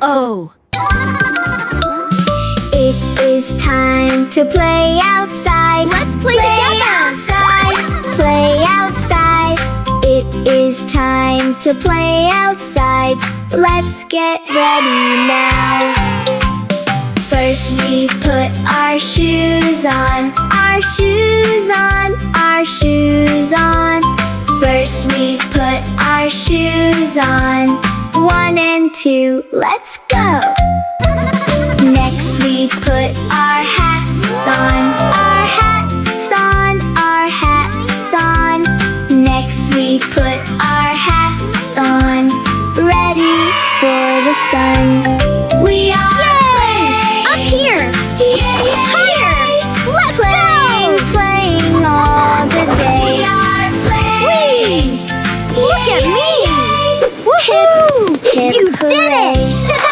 Uh-oh! It is time to play outside. Let's play together! Outside, play outside. It is time to play outside. Let's get ready now. First we put our shoes on. Our shoes on, our shoes on. First we put our shoes on. 1 and 2, let's go! Next we put our hats on. Our hats on, our hats on. Next we put our hats on. Ready for the sun. We are playing! Up here! Higher! Let's Playing, go! playing all the day. We are playing! Look at me! Hip, You did hooray. it!